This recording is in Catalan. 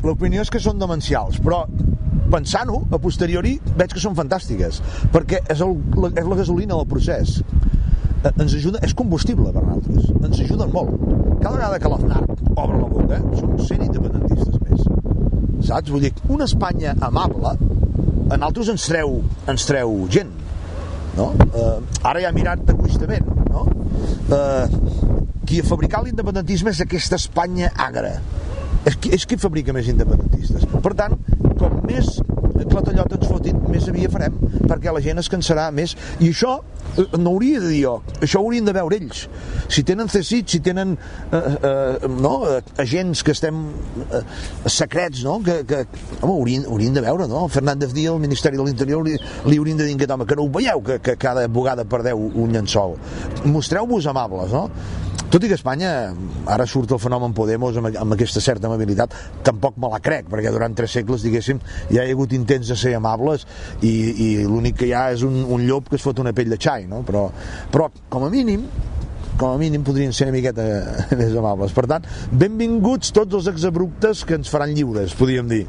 l'opinió és que són demencials, però pensant-ho, a posteriori veig que són fantàstiques, perquè és la gasolina del procés. Ens ajuda, és combustible per nosaltres, ens ajuden molt. Cada vegada que l'Aznar obre la boca són 100 independentistes més, saps? Vull dir, una Espanya amable a nosaltres ens treu gent, no? Ara ja ha mirat egoistament, no? Qui ha fabricat l'independentisme és aquesta Espanya agra, és qui fabrica més independentistes. Per tant, com més clatallot ens fotin, més via farem, perquè la gent es cansarà més. I això no hauria de dir jo, això ho haurien de veure ells. Si tenen CSIC, si tenen agents que estem secrets, no? Home, haurien de veure, no? Fernández Díaz, el Ministeri de l'Interior, li haurien de dir aquest home que no ho veieu, que cada vegada perdeu un llençol. Mostreu-vos amables, no? Tot i que Espanya, ara surt el fenomen Podemos amb aquesta certa amabilitat, tampoc me la crec, perquè durant 3 segles, diguéssim, ja hi ha hagut intents de ser amables i l'únic que hi ha és un llop que es fot una pell de xai, no? Però com a mínim podrien ser una miqueta més amables. Per tant, benvinguts tots els exabruptes que ens faran lliures, podríem dir.